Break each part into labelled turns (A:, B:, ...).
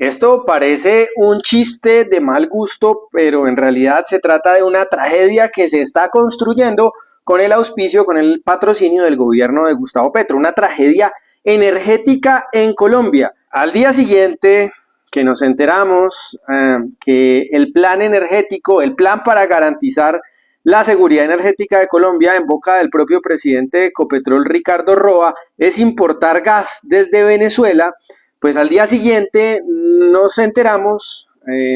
A: Esto parece un chiste de mal gusto, pero en realidad se trata de una tragedia que se está construyendo con el auspicio, con el patrocinio del gobierno de Gustavo Petro, una tragedia energética en Colombia. Al día siguiente que nos enteramos que el plan energético, el plan para garantizar la seguridad energética de Colombia en boca del propio presidente de Ecopetrol, Ricardo Roa, es importar gas desde Venezuela. Pues al día siguiente nos enteramos,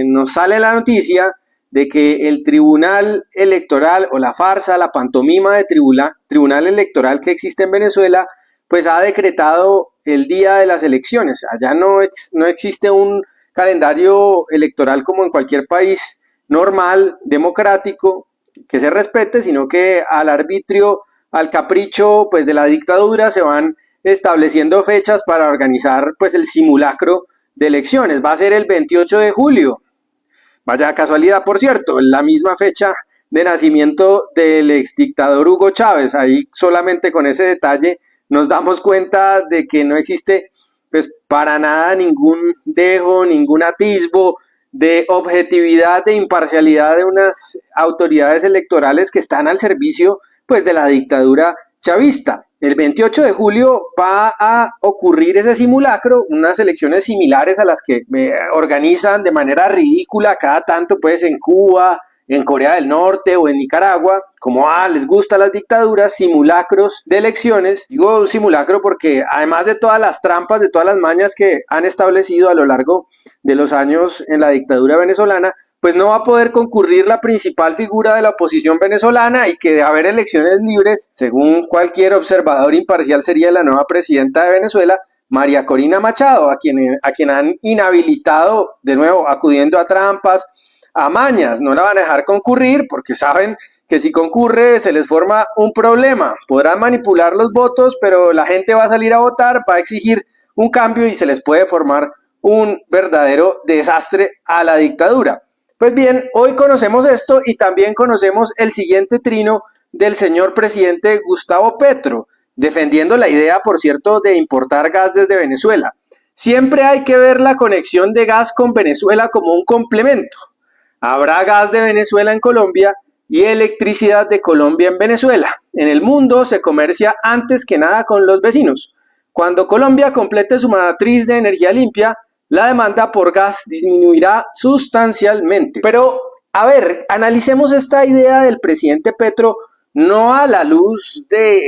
A: nos sale la noticia de que el Tribunal Electoral o la farsa, la pantomima de tribunal Electoral que existe en Venezuela, pues ha decretado el día de las elecciones. Allá no existe un calendario electoral como en cualquier país normal, democrático, que se respete, sino que al arbitrio, al capricho pues de la dictadura se van estableciendo fechas para organizar pues el simulacro de elecciones. Va a ser el 28 de julio. Vaya casualidad, por cierto, la misma fecha de nacimiento del exdictador Hugo Chávez. Ahí solamente con ese detalle nos damos cuenta de que no existe pues para nada ningún dejo, ningún atisbo de objetividad, de imparcialidad de unas autoridades electorales que están al servicio pues de la dictadura chavista. El 28 de julio va a ocurrir ese simulacro, unas elecciones similares a las que organizan de manera ridícula cada tanto pues en Cuba, en Corea del Norte o en Nicaragua, como les gustan las dictaduras, simulacros de elecciones. Digo simulacro porque además de todas las trampas, de todas las mañas que han establecido a lo largo de los años en la dictadura venezolana, pues no va a poder concurrir la principal figura de la oposición venezolana, y que de haber elecciones libres, según cualquier observador imparcial, sería la nueva presidenta de Venezuela, María Corina Machado, a quien han inhabilitado, de nuevo, acudiendo a trampas, a mañas. No la van a dejar concurrir porque saben que si concurre se les forma un problema. Podrán manipular los votos, pero la gente va a salir a votar, va a exigir un cambio y se les puede formar un verdadero desastre a la dictadura. Pues bien, hoy conocemos esto y también conocemos el siguiente trino del señor presidente Gustavo Petro, defendiendo la idea, por cierto, de importar gas desde Venezuela. Siempre hay que ver la conexión de gas con Venezuela como un complemento. Habrá gas de Venezuela en Colombia y electricidad de Colombia en Venezuela. En el mundo se comercia antes que nada con los vecinos. Cuando Colombia complete su matriz de energía limpia, la demanda por gas disminuirá sustancialmente. Pero, a ver, analicemos esta idea del presidente Petro no a la luz de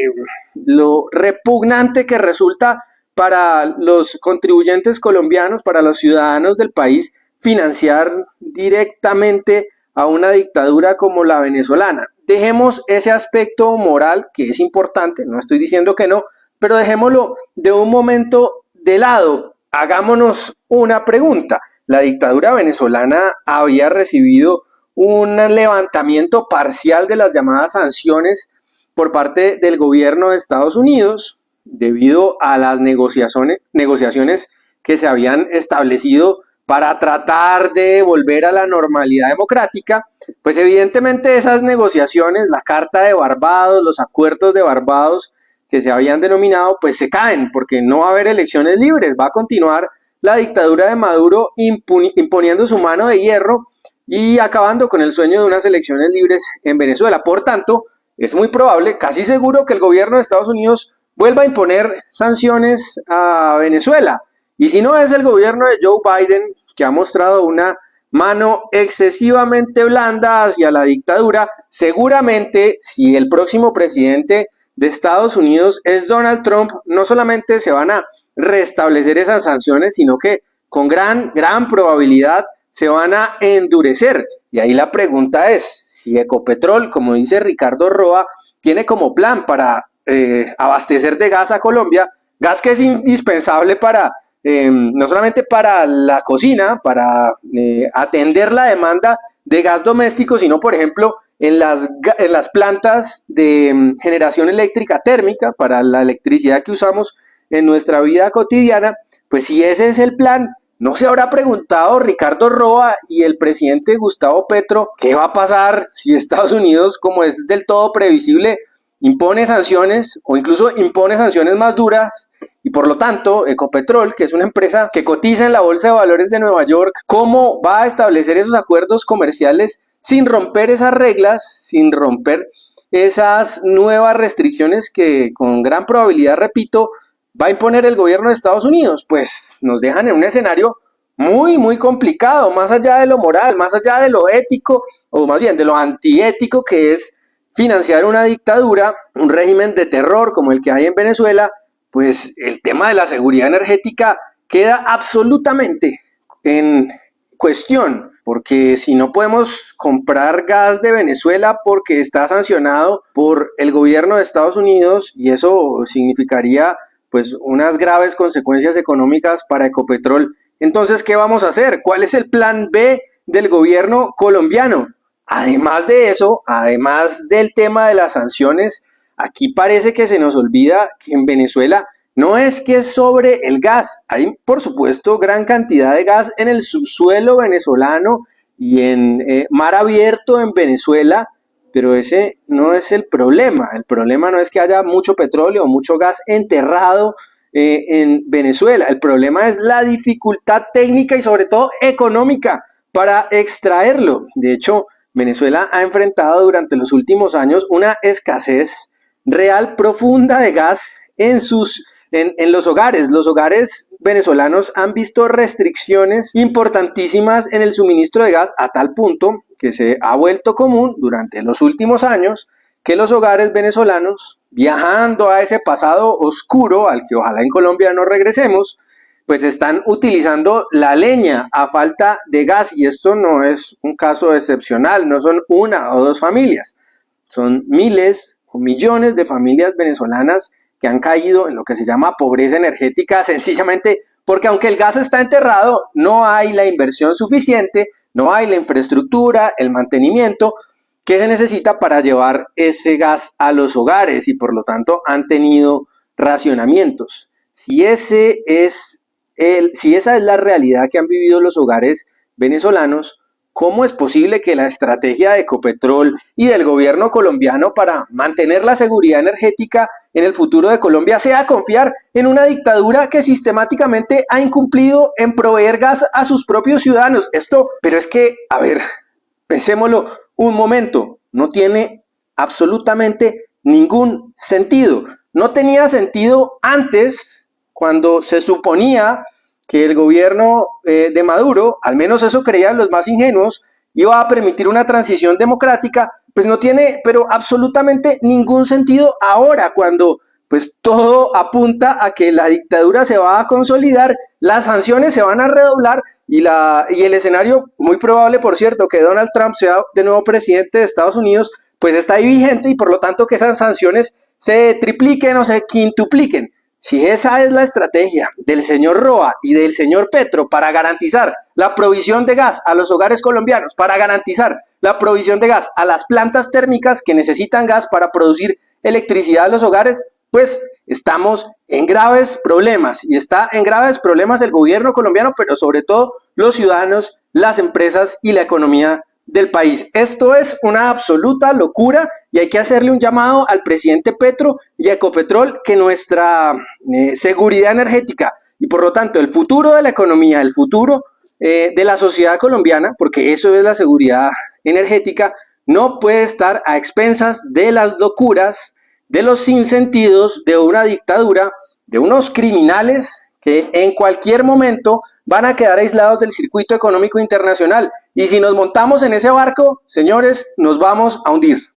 A: lo repugnante que resulta para los contribuyentes colombianos, para los ciudadanos del país, financiar directamente a una dictadura como la venezolana. Dejemos ese aspecto moral, que es importante, no estoy diciendo que no, pero dejémoslo de un momento de lado. Hagámonos una pregunta. La dictadura venezolana había recibido un levantamiento parcial de las llamadas sanciones por parte del gobierno de Estados Unidos debido a las negociaciones que se habían establecido para tratar de volver a la normalidad democrática. Pues evidentemente esas negociaciones, la Carta de Barbados, los acuerdos de Barbados que se habían denominado, pues se caen porque no va a haber elecciones libres, va a continuar la dictadura de Maduro imponiendo su mano de hierro y acabando con el sueño de unas elecciones libres en Venezuela. Por tanto, es muy probable, casi seguro, que el gobierno de Estados Unidos vuelva a imponer sanciones a Venezuela. Y si no es el gobierno de Joe Biden, que ha mostrado una mano excesivamente blanda hacia la dictadura, seguramente si el próximo presidente de Estados Unidos es Donald Trump, no solamente se van a restablecer esas sanciones, sino que con gran probabilidad se van a endurecer. Y ahí la pregunta es, si Ecopetrol, como dice Ricardo Roa, tiene como plan para abastecer de gas a Colombia, gas que es indispensable para no solamente para la cocina, para atender la demanda de gas doméstico, sino por ejemplo en las plantas de generación eléctrica térmica, para la electricidad que usamos en nuestra vida cotidiana. Pues si ese es el plan, ¿no se habrá preguntado Ricardo Roa y el presidente Gustavo Petro qué va a pasar si Estados Unidos, como es del todo previsible, impone sanciones o incluso impone sanciones más duras y por lo tanto Ecopetrol, que es una empresa que cotiza en la Bolsa de Valores de Nueva York, ¿cómo va a establecer esos acuerdos comerciales sin romper esas reglas, sin romper esas nuevas restricciones que con gran probabilidad, repito, va a imponer el gobierno de Estados Unidos? Pues nos dejan en un escenario muy complicado, más allá de lo moral, más allá de lo ético, o más bien de lo antiético que es financiar una dictadura, un régimen de terror como el que hay en Venezuela. Pues el tema de la seguridad energética queda absolutamente en cuestión, porque si no podemos comprar gas de Venezuela porque está sancionado por el gobierno de Estados Unidos, y eso significaría pues unas graves consecuencias económicas para Ecopetrol, entonces ¿qué vamos a hacer? ¿Cuál es el plan B del gobierno colombiano? Además de eso, además del tema de las sanciones, aquí parece que se nos olvida que en Venezuela no es que sobre el gas, hay por supuesto gran cantidad de gas en el subsuelo venezolano y en mar abierto en Venezuela, pero ese no es el problema no es que haya mucho petróleo o mucho gas enterrado en Venezuela, el problema es la dificultad técnica y sobre todo económica para extraerlo. De hecho, Venezuela ha enfrentado durante los últimos años una escasez real profunda de gas en los hogares. Los hogares venezolanos han visto restricciones importantísimas en el suministro de gas a tal punto que se ha vuelto común durante los últimos años que los hogares venezolanos, viajando a ese pasado oscuro al que ojalá en Colombia no regresemos, pues están utilizando la leña a falta de gas, y esto no es un caso excepcional, no son una o dos familias, son miles o millones de familias venezolanas que han caído en lo que se llama pobreza energética, sencillamente porque aunque el gas está enterrado, no hay la inversión suficiente, no hay la infraestructura, el mantenimiento que se necesita para llevar ese gas a los hogares, y por lo tanto han tenido racionamientos. Si esa es la realidad que han vivido los hogares venezolanos, ¿cómo es posible que la estrategia de Ecopetrol y del gobierno colombiano para mantener la seguridad energética en el futuro de Colombia sea confiar en una dictadura que sistemáticamente ha incumplido en proveer gas a sus propios ciudadanos? Pero es que, a ver, pensémoslo un momento, no tiene absolutamente ningún sentido. No tenía sentido antes, cuando se suponía que el gobierno de Maduro, al menos eso creían los más ingenuos, iba a permitir una transición democrática. Pues no tiene pero absolutamente ningún sentido ahora, cuando pues todo apunta a que la dictadura se va a consolidar, las sanciones se van a redoblar y el escenario muy probable, por cierto, que Donald Trump sea de nuevo presidente de Estados Unidos, pues está ahí vigente, y por lo tanto que esas sanciones se tripliquen o se quintupliquen. Si esa es la estrategia del señor Roa y del señor Petro para garantizar la provisión de gas a los hogares colombianos, para garantizar la provisión de gas a las plantas térmicas que necesitan gas para producir electricidad a los hogares, pues estamos en graves problemas, y está en graves problemas el gobierno colombiano, pero sobre todo los ciudadanos, las empresas y la economía del país. Esto es una absoluta locura y hay que hacerle un llamado al presidente Petro y a Ecopetrol que nuestra seguridad energética y por lo tanto el futuro de la economía, el futuro de la sociedad colombiana, porque eso es la seguridad energética, no puede estar a expensas de las locuras, de los sinsentidos de una dictadura, de unos criminales que en cualquier momento van a quedar aislados del circuito económico internacional. Y si nos montamos en ese barco, señores, nos vamos a hundir.